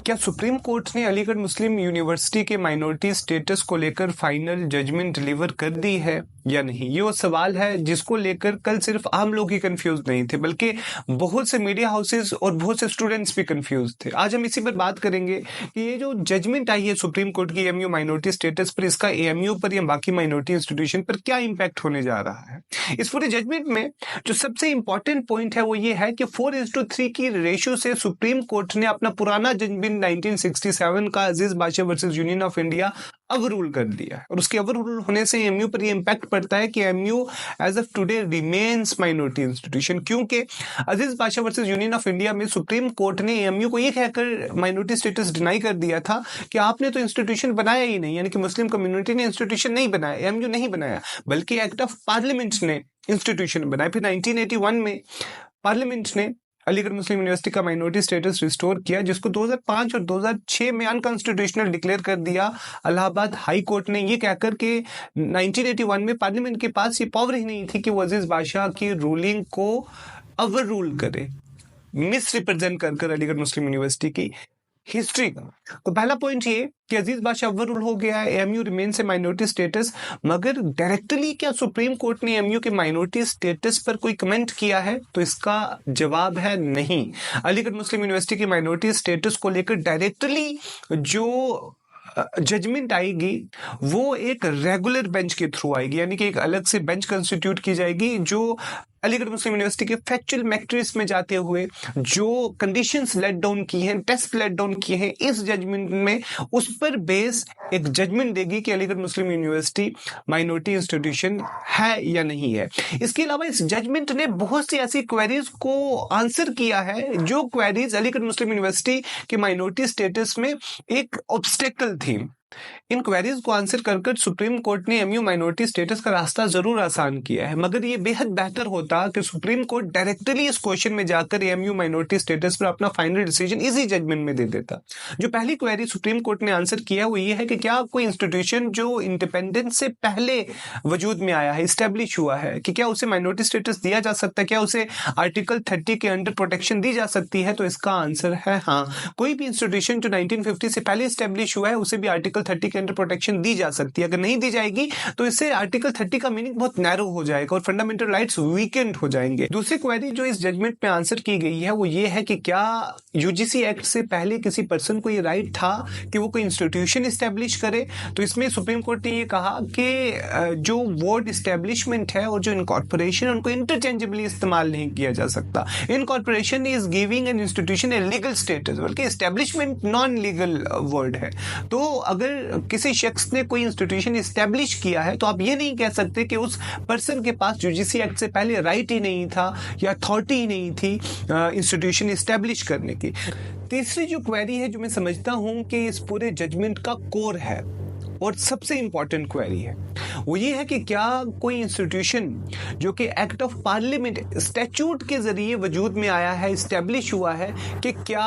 क्या supreme court ने अलीगढ़ मुस्लिम university के माइनॉरिटी स्टेटस को लेकर फाइनल जजमेंट डिलीवर कर दी है या नहीं? ये वो सवाल है जिसको लेकर कल सिर्फ आम लोग ही कंफ्यूज नहीं थे, बल्कि बहुत से मीडिया हाउसेस और बहुत से स्टूडेंट्स भी कंफ्यूज थे। आज हम इसी पर बात करेंगे कि ये जो जजमेंट आई है सुप्रीम कोर्ट की एएमयू माइनॉरिटी स्टेटस पर, इसका एएमयू पर या बाकी माइनॉरिटी इंस्टीट्यूशन पर क्या इंपैक्ट होने जा रहा है। इस पूरे जजमेंट में जो सबसे इंपॉर्टेंट पॉइंट है वो ये है कि 4:3 की रेशियो से सुप्रीम कोर्ट ने अपना पुराना जजमेंट 1967 का अजीज Badshah versus union of India overrule कर दिया है। और उसके ओवररूल होने से एएमयू पर ये इंपैक्ट पड़ता है कि AMU age of today remains minority institution, क्योंकि Aziz Badshah versus union of India में सुप्रीम कोर्ट ने एएमयू को ये कहकर माइनॉरिटी स्टेटस डिनाई कर दिया था कि आपने तो इंस्टीट्यूशन बनाया ही नहीं, यानी कि मुस्लिम कम्युनिटी ने इंस्टीट्यूशन नहीं बनाया, एएमयू नहीं बनाया, बल्कि एक्ट ऑफ पार्लियामेंट ने इंस्टीट्यूशन बनाया। फिर 1981 में पार्लियामेंट ने अलीगढ़ मुस्लिम यूनिवर्सिटी का माइनॉरिटी स्टेटस रिस्टोर किया, जिसको 2005 और 2006 में अनकॉन्स्टिट्यूशनल डिक्लेयर कर दिया इलाहाबाद हाई कोर्ट ने, ये कहकर कि 1981 में पार्लियामेंट के पास ये पावर ही नहीं थी कि वो अजीज बादशाह की रूलिंग को ओवर रूल करे, मिस रिप्रेजेंट कर अलीगढ़ मुस्लिम यूनिवर्सिटी की हिस्ट्री का। तो पहला पॉइंट ये कि अजीज बादशाह ओवर रूल हो गया है, एएमयू रिमेन से माइनॉरिटी स्टेटस। मगर डायरेक्टली क्या सुप्रीम कोर्ट ने एएमयू के माइनॉरिटी स्टेटस पर कोई कमेंट किया है? तो इसका जवाब है नहीं। अलीगढ़ मुस्लिम यूनिवर्सिटी की माइनॉरिटी स्टेटस को लेकर डायरेक्टली जो जजमेंट आएगी वो एक रेगुलर बेंच के थ्रू आएगी, यानी कि एक अलग से बेंच कंस्टिट्यूट की जाएगी जो अलीगढ़ मुस्लिम यूनिवर्सिटी के फैक्चुअल मैट्रिक्स में जाते हुए जो कंडीशंस लेट डाउन की हैं, टेस्ट लेट डाउन किए हैं इस जजमेंट में, उस पर बेस एक जजमेंट देगी कि अलीगढ़ मुस्लिम यूनिवर्सिटी माइनॉरिटी इंस्टीट्यूशन है या नहीं है। इसके अलावा इस जजमेंट ने बहुत सी ऐसी क्वेरीज को आंसर किया है जो क्वेरीज अलीगढ़ मुस्लिम यूनिवर्सिटी के माइनॉरिटी स्टेटस में एक ऑब्स्टेकल थी। इन क्वेरीज को आंसर कर सुप्रीम कोर्ट ने एएमयू माइनॉरिटी स्टेटस का रास्ता जरूर आसान किया है, मगर ये बेहद बेहतर होता कि सुप्रीम कोर्ट डायरेक्टली इस क्वेश्चन में जाकर एएमयू माइनॉरिटी स्टेटस पर अपना फाइनल डिसीजन इसी जजमेंट में दे देता। जो पहली क्वेरी सुप्रीम कोर्ट ने आंसर किया वो ये है कि क्या कोई इंस्टीट्यूशन जो इंडिपेंडेंस से पहले वजूद में आया है, स्टैब्लिश हुआ है, कि क्या उसे माइनॉरिटी स्टेटस दिया जा सकता है, क्या उसे आर्टिकल 30 के अंडर प्रोटेक्शन दी जा सकती है? तो इसका आंसर है हाँ। कोई भी इंस्टीट्यूशन जो 1950 से पहले स्टैब्लिश हुआ है उसे भी आर्टिकल 30 के अंडर प्रोटेक्शन दी जा सकती है। अगर नहीं दी जाएगी तो इससे आर्टिकल 30 का मीनिंग बहुत नैरो हो जाएगा और फंडामेंटल राइट्स वीकेंड हो जाएंगे। दूसरी क्वेरी जो इस जजमेंट में आंसर की गई है वो ये है कि क्या यूजीसी एक्ट से पहले किसी पर्सन को ये राइट था कि वो कोई इंस्टीट्यूशन एस्टेब्लिश करे? तो इसमें सुप्रीम कोर्ट ने ये कहा कि जो वर्ड एस्टेब्लिशमेंट है और जो इनकॉर्पोरेशन है उनको इंटरचेंजेबली इस्तेमाल नहीं किया जा सकता। Incorporation is giving an institution a legal status, बल्कि एस्टेब्लिशमेंट नॉन लीगल वर्ड है। तो अगर किसी शख्स ने कोई इंस्टीट्यूशन एस्टेब्लिश किया है तो आप ये नहीं कह सकते कि उस पर्सन के पास यूजीसी एक्ट से पहले राइट ही नहीं था या अथॉरिटी ही नहीं थी इंस्टीट्यूशन एस्टेब्लिश करने की। तीसरी जो क्वेरी है जो मैं समझता हूं कि इस पूरे जजमेंट का कोर है और सबसे इंपॉर्टेंट क्वेरी है वो ये है कि क्या कोई इंस्टीट्यूशन जो कि एक्ट ऑफ पार्लियामेंट स्टैट्यूट के जरिए वजूद में आया है, एस्टेब्लिश हुआ है, कि क्या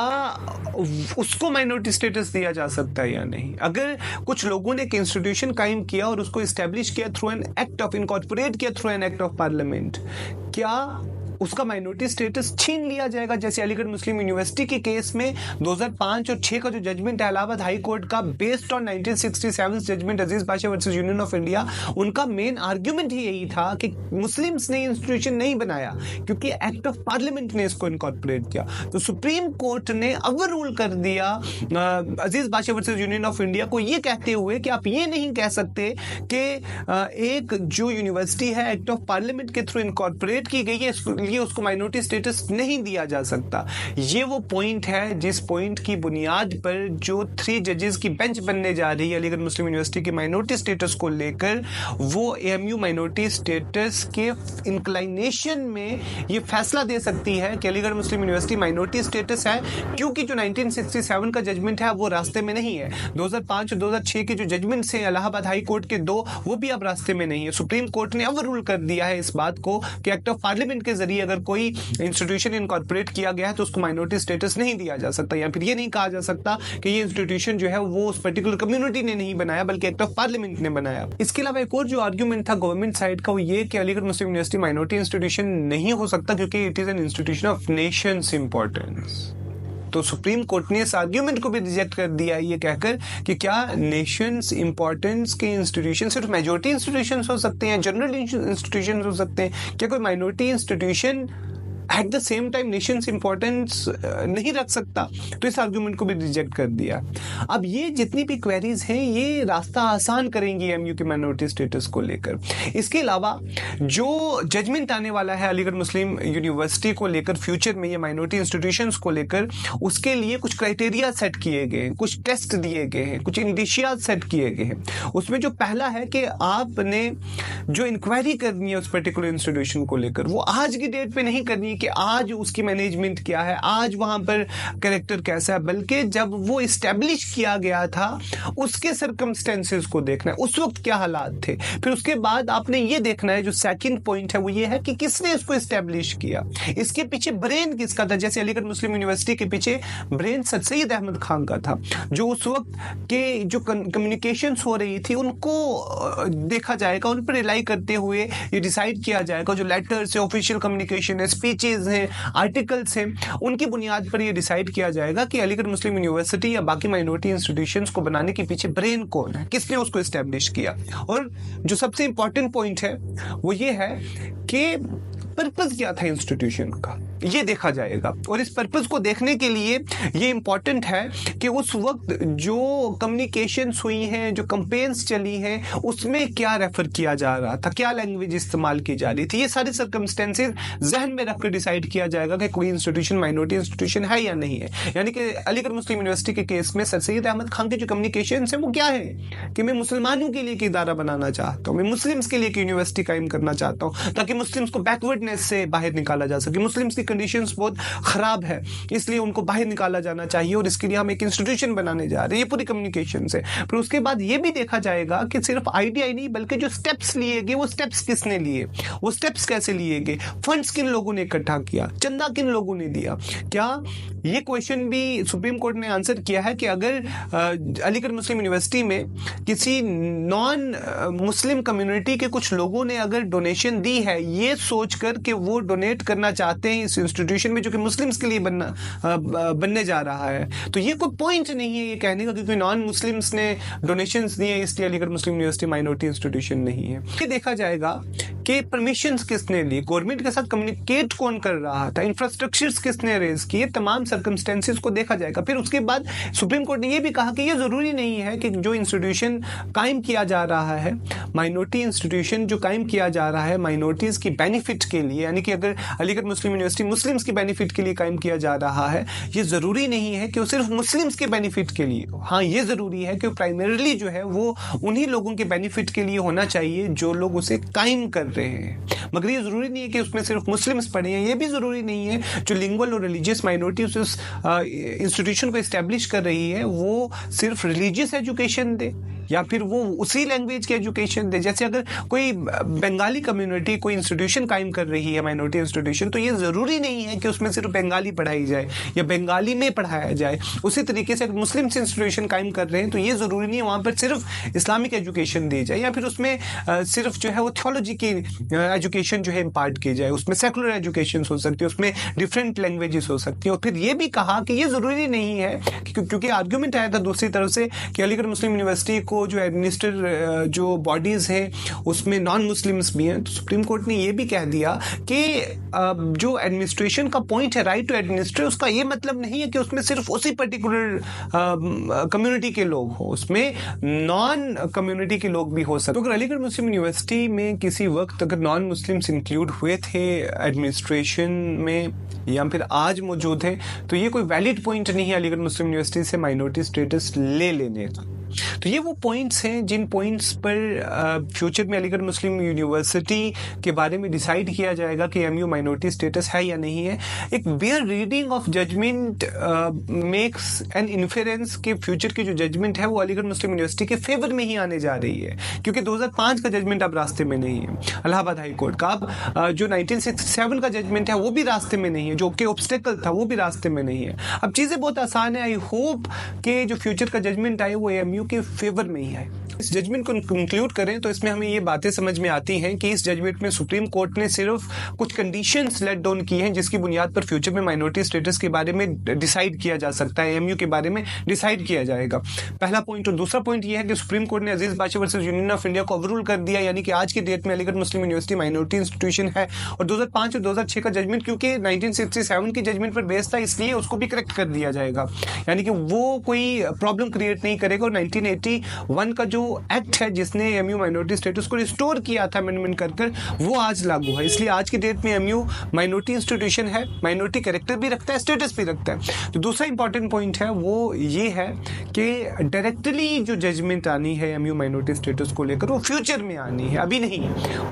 उसको माइनॉरिटी स्टेटस दिया जा सकता है या नहीं? अगर कुछ लोगों ने एक इंस्टीट्यूशन कायम किया और उसको एस्टेब्लिश किया through an act of incorporate किया through an act of parliament, क्या उसका माइनॉरिटी स्टेटस छीन लिया जाएगा? जैसे अलीगढ़ मुस्लिम यूनिवर्सिटी के केस में 2005 और 6 का जो जजमेंट है इलाहाबाद हाई कोर्ट का, based on 1967 judgment Aziz Badshah versus union of India, उनका मेन आर्ग्यूमेंट ही यही था कि मुस्लिम्स ने इंस्टीट्यूशन नहीं बनाया क्योंकि एक्ट ऑफ पार्लियामेंट ने इसको इनकॉर्पोरेट किया। तो सुप्रीम कोर्ट ने ओवर रूल कर दिया अजीज Badshah versus union of India को, ये कहते हुए कि आप ये नहीं कह सकते कि एक जो यूनिवर्सिटी है एक्ट ऑफ पार्लियामेंट के थ्रू इनकॉर्पोरेट की गई है ये उसको माइनॉरिटी स्टेटस नहीं दिया जा सकता। ये वो पॉइंट है जिस पॉइंट की बुनियाद पर जो 3 जजेस की बेंच बनने जा रही है अलीगढ़ मुस्लिम यूनिवर्सिटी की माइनॉरिटी स्टेटस को लेकर, वो एएमयू माइनॉरिटी स्टेटस के इंक्लाइनेशन में ये फैसला दे सकती है कि अलीगढ़ मुस्लिम यूनिवर्सिटी माइनॉरिटी स्टेटस है, क्योंकि जो 1967 का जजमेंट है वो रास्ते में नहीं है। 2005 और 2006 के जो जजमेंट्स हैं इलाहाबाद हाई कोर्ट के 2, वो भी अब रास्ते में नहीं है। सुप्रीम कोर्ट ने ओवर रूल कर दिया है इस बात को कि एक्ट ऑफ पार्लियामेंट के जरिए अगर कोई इंस्टीट्यूशन इनकॉर्पोरेट किया गया है तो उसको माइनॉरिटी स्टेटस नहीं दिया जा सकता, या फिर ये नहीं कहा जा सकता कि ये इंस्टीट्यूशन जो है वो उस पर्टिकुलर कम्युनिटी ने नहीं बनाया बल्कि एक्ट ऑफ पार्लियामेंट ने बनाया। इसके अलावा एक और जो आर्ग्यूमेंट था गवर्नमेंट साइड का वो ये कि अलीगढ़ मुस्लिम यूनिवर्सिटी माइनॉरिटी इंस्टीट्यूशन नहीं हो सकता क्योंकि it is an institution of Nations importance. तो सुप्रीम कोर्ट ने इस आर्ग्यूमेंट को भी रिजेक्ट कर दिया ये कहकर कि क्या नेशंस इंपॉर्टेंस के इंस्टीट्यूशन सिर्फ मेजॉरिटी इंस्टीट्यूशन हो सकते हैं, जनरल इंस्टीट्यूशन हो सकते हैं, क्या कोई minority institution at the same time Nations importance नहीं रख सकता? तो इस आर्गुमेंट को भी रिजेक्ट कर दिया। अब ये जितनी भी क्वेरीज हैं ये रास्ता आसान करेंगी एमयू के माइनॉरिटी स्टेटस को लेकर। इसके अलावा जो जजमेंट आने वाला है अलीगढ़ मुस्लिम यूनिवर्सिटी को लेकर फ्यूचर में, ये माइनॉरिटी इंस्टीट्यूशंस को लेकर, उसके लिए कुछ क्राइटेरिया सेट किए गए हैं, कुछ टेस्ट दिए गए हैं, कुछ इंडिशिया सेट किए गए हैं। उसमें जो पहला है कि आपने जो इंक्वायरी करनी है उस पर्टिकुलर इंस्टीट्यूशन को लेकर वो आज की डेट पे नहीं करनी है कि आज उसकी मैनेजमेंट क्या है, आज वहां पर कैरेक्टर कैसा है, बल्कि जब वो इस्टेब्लिश किया गया था उसके सर्कमस्टेंसेस को देखना है, उस वक्त क्या हालात थे। फिर उसके बाद आपने ये देखना है, जो सेकंड पॉइंट है वो ये है कि किसने इसको इस्टेब्लिश किया, इसके पीछे ब्रेन किसका था। जैसे अलीगढ़ मुस्लिम यूनिवर्सिटी के पीछे ब्रेन सैयद अहमद खान का था, जो उस वक्त के जो कम्युनिकेशंस हो रही थी उनको देखा जाएगा, उन पर रिलाई करते हुए ये डिसाइड किया जाएगा, जो लेटर्स है, ऑफिशियल कम्युनिकेशन है, स्पीचेज हैं, आर्टिकल्स हैं, उनकी बुनियाद पर यह डिसाइड किया जाएगा कि अलीगढ़ मुस्लिम यूनिवर्सिटी या बाकी माइनॉरिटी इंस्टीट्यूशंस को बनाने के पीछे ब्रेन कौन है, किसने उसको एस्टेब्लिश किया। और जो सबसे इंपॉर्टेंट पॉइंट है वो ये है कि पर्पस क्या था इंस्टीट्यूशन का, ये देखा जाएगा। और इस पर्पस को देखने के लिए ये इंपॉर्टेंट है कि उस वक्त जो कम्युनिकेशंस हुई हैं, जो कंपेन्स चली हैं, उसमें क्या रेफर किया जा रहा था, क्या लैंग्वेज इस्तेमाल की जा रही थी, ये सारे सर्कमस्टेंसेस जहन में रखकर डिसाइड किया जाएगा कि कोई इंस्टीट्यूशन माइनॉरिटी इंस्टीट्यूशन है या नहीं है। यानी कि अलीगढ़ मुस्लिम यूनिवर्सिटी के केस में सैयद अहमद खान के जो कम्युनिकेशंस हैं वो क्या है कि मैं मुसलमानों के लिए एक इदारा बनाना चाहता हूँ, मैं मुस्लिम्स के लिए एक यूनिवर्सिटी कायम करना चाहता हूँ ताकि मुस्लिम्स को बैकवर्डनेस से बाहर निकाला जा सके। मुस्लिम्स की कंडीशंस बहुत खराब है, इसलिए उनको बाहर निकाला जाना चाहिए और इसके लिए हम एक इंस्टीट्यूशन बनाने जा रहे हैं। ये पूरी कम्युनिकेशन है। फिर उसके बाद ये भी देखा जाएगा कि सिर्फ आइडिया ही नहीं बल्कि जो स्टेप्स लिए गए वो स्टेप्स किसने लिए, वो स्टेप्स कैसे लिए गए, फंड्स किन लोगों ने इकट्ठा किया, चंदा किन लोगों ने दिया। क्या ये क्वेश्चन भी सुप्रीम कोर्ट ने आंसर किया है कि अगर अलीगढ़ मुस्लिम यूनिवर्सिटी में किसी नॉन मुस्लिम कम्युनिटी के कुछ लोगों ने अगर डोनेशन दी है ये सोचकर कि वो डोनेट करना चाहते हैं इस इंस्टीट्यूशन में जो कि मुस्लिम्स के लिए बनने जा रहा है, तो ये कोई पॉइंट नहीं है ये कहने का क्योंकि नॉन मुस्लिम्स ने डोनेशंस दिए इसलिए अलीगढ़ मुस्लिम यूनिवर्सिटी माइनॉरिटी इंस्टीट्यूशन नहीं है। ये देखा जाएगा कि परमिशंस किसने ली, गवर्नमेंट के साथ कम्युनिकेट कौन कर रहा था, इंफ्रास्ट्रक्चर्स किसने रेज किए, तमाम सर्कमस्टेंसेस को देखा जाएगा। फिर उसके बाद सुप्रीम कोर्ट ने यह भी कहा कि यह जरूरी नहीं है कि जो इंस्टीट्यूशन कायम किया जा रहा है, माइनॉरिटी इंस्टीट्यूशन जो कायम किया जा रहा है माइनॉरिटीज की बेनिफिट के लिए, यानी कि अगर अलीगढ़ मुस्लिम यूनिवर्सिटी मुस्लिम्स की बेनिफिट के लिए कायम किया जा रहा है, ये जरूरी नहीं है कि वो सिर्फ मुस्लिम्स के बेनिफिट के लिए हो। हाँ, ये जरूरी है कि प्राइमरीली जो है वो उन्हीं लोगों के बेनिफिट के लिए होना चाहिए जो लोग उसे कायम कर रहे हैं, मगर ये जरूरी नहीं है कि उसमें सिर्फ मुस्लिम्स पढ़े हैं। ये भी जरूरी नहीं है जो लिंगुअल और रिलीजियस माइनॉरिटी उस इंस्टीट्यूशन को एस्टेब्लिश कर रही है वो सिर्फ रिलीजियस एजुकेशन दे या फिर वो उसी लैंग्वेज की एजुकेशन दे। जैसे अगर कोई बंगाली कम्युनिटी कोई इंस्टीट्यूशन कायम कर रही है माइनॉरिटी इंस्टीट्यूशन, तो ये जरूरी नहीं है कि उसमें सिर्फ बंगाली पढ़ाई जाए या बंगाली में पढ़ाया जाए। उसी तरीके से अगर मुस्लिम इंस्टीट्यूशन कायम कर रहे हैं तो ये जरूरी नहीं है वहां पर सिर्फ इस्लामिक एजुकेशन दी जाए या फिर उसमें सिर्फ जो है वो थियोलॉजी की एजुकेशन जो है इम्पार्ट की जाए, उसमें सेकुलर एजुकेशन हो सकती है, उसमें डिफरेंट लैंग्वेजेस हो सकती है। और फिर ये भी कहा कि ये जरूरी नहीं है क्योंकि आर्ग्यूमेंट आया था दूसरी तरफ से कि अलीगढ़ मुस्लिम यूनिवर्सिटी को जो एडमिनिस्टर जो बॉडीज हैं उसमें नॉन मुस्लिम्स भी हैं, तो सुप्रीम कोर्ट ने ये भी कह दिया कि जो एडमिनिस्ट्रेशन का पॉइंट है राइट टू एडमिनिस्ट्रेट, उसका ये मतलब नहीं है कि उसमें सिर्फ उसी पर्टिकुलर कम्युनिटी के लोग हो, उसमें नॉन कम्युनिटी के लोग भी हो सकते। तो अगर अलीगढ़ मुस्लिम यूनिवर्सिटी में किसी वक्त अगर नॉन मुस्लिम्स इंक्लूड हुए थे एडमिनिस्ट्रेशन में या फिर आज मौजूद है, तो ये कोई वैलिड पॉइंट नहीं है अलीगढ़ मुस्लिम यूनिवर्सिटी से माइनॉरिटी स्टेटस ले लेने का। तो ये वो पॉइंट्स हैं जिन पॉइंट्स पर फ्यूचर में अलीगढ़ मुस्लिम यूनिवर्सिटी के बारे में डिसाइड किया जाएगा कि एमयू माइनॉरिटी स्टेटस है या नहीं है। एक bare reading of judgment makes an inference के फ्यूचर की जो जजमेंट है वो अलीगढ़ मुस्लिम यूनिवर्सिटी के फेवर में ही आने जा रही है क्योंकि 2005 का जजमेंट अब रास्ते में नहीं है इलाहाबाद हाई कोर्ट का। अब जो 1967 का जजमेंट है वो भी रास्ते में नहीं है, जो कि ऑब्स्टेकल था वो भी रास्ते में नहीं है। अब चीज़ें बहुत आसान है। आई होप कि जो फ्यूचर का जजमेंट आए वो एमयू के फेवर में ही आए। इस जजमेंट को कंक्लूड करें तो इसमें हमें ये बातें समझ में आती हैं कि इस जजमेंट में सुप्रीम कोर्ट ने सिर्फ कुछ कंडीशंस लेट डाउन की हैं जिसकी बुनियाद पर फ्यूचर में माइनॉरिटी स्टेटस के बारे में डिसाइड किया जा सकता है, एमयू के बारे में डिसाइड किया जाएगा। पहला पॉइंट। और दूसरा पॉइंट ये है कि सुप्रीम कोर्ट ने अजीज बाशी वर्सेस यूनियन ऑफ इंडिया को ओवररूल कर दिया, यानी कि आज की डेट में अलीगढ़ मुस्लिम यूनिवर्सिटी माइनॉरिटी इंस्टीट्यूशन है। और 2005 और 2006 का जजमेंट क्योंकि 1967 की जजमेंट पर बेस था, इसलिए उसको भी करेक्ट कर दिया जाएगा, यानी कि वो कोई प्रॉब्लम क्रिएट नहीं करेगा। और 1981 का जो एक्ट है जिसने एमयू माइनॉरिटी स्टेटस को रिस्टोर किया था अमेंडमेंट कर वो आज लागू है। इसलिए आज की डेट में एमयू माइनॉरिटी इंस्टीट्यूशन है, माइनॉरिटी कैरेक्टर भी रखता है, स्टेटस भी रखता है। तो दूसरा इंपॉर्टेंट पॉइंट है वो ये है कि डायरेक्टली जो जजमेंट आनी है एमयू माइनॉरिटी स्टेटस को लेकर वो फ्यूचर में आनी है, अभी नहीं।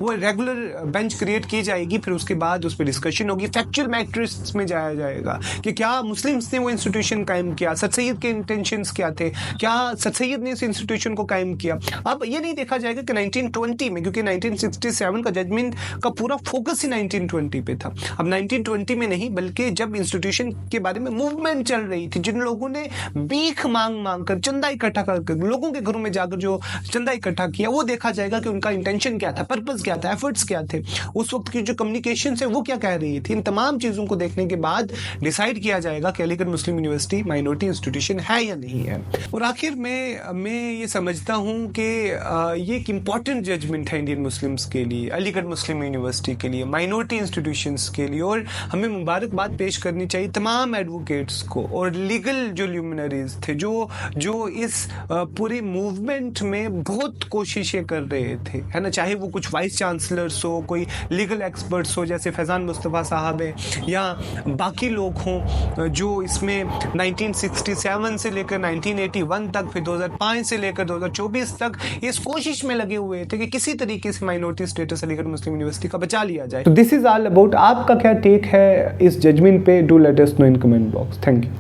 वो रेगुलर बेंच क्रिएट की जाएगी, फिर उसके बाद उस पर डिस्कशन होगी, फैक्चुअल मैट्रिक्स में जाया जाएगा कि क्या मुस्लिम्स ने वो इंस्टीट्यूशन कायम किया, सर सैयद के इंटेंशंस क्या थे, क्या सर सैयद ने इस इंस्टीट्यूशन को कायम किया। अब ये नहीं देखा जाएगा कि 1920 में, क्योंकि 1967 का जजमेंट का पूरा फोकस ही 1920 पे था। अब 1920 में नहीं, बल्कि जब इंस्टीट्यूशन के बारे में मूवमेंट चल रही थी, जिन लोगों ने भीख मांग कर चंदा इकट्ठा कर लोगों के घरों में जाकर जो चंदा इकट्ठा किया, वो देखा जाएगा कि उनका इंटेंशन क्या था, पर्पस क्या था, एफर्ट्स क्या थे, उस वक्त की जो कम्युनिकेशन है वो क्या कह रही थी। इन तमाम चीजों को देखने के बाद डिसाइड किया जाएगा कि अलीगढ़ मुस्लिम यूनिवर्सिटी माइनॉरिटी इंस्टीट्यूशन है या नहीं है। और आखिर में मैं ये समझता हूँ कि ये एक इम्पॉर्टेंट जजमेंट है इंडियन मुस्लिम्स के लिए, अलीगढ़ मुस्लिम यूनिवर्सिटी के लिए, माइनॉरिटी इंस्टीट्यूशंस के लिए। और हमें मुबारकबाद पेश करनी चाहिए तमाम एडवोकेट्स को और लीगल जो ल्यूमिनरीज थे जो इस पूरे मूवमेंट में बहुत कोशिशें कर रहे थे, है ना। चाहे वो कुछ वाइस चांसलर्स हो, कोई लीगल एक्सपर्ट्स हो जैसे फैज़ान मुस्तफ़ा साहब है, या बाकी लोग हों जो इसमें 1967 से लेकर 1981 तक, फिर 2005 से लेकर 2024 तक इस कोशिश में लगे हुए थे कि किसी तरीके से माइनॉरिटी स्टेटस अलीगढ़ मुस्लिम यूनिवर्सिटी का बचा लिया जाए। तो दिस इज ऑल अबाउट। आपका क्या टेक है इस जजमेंट पे? Do let us know in comment box. Thank you.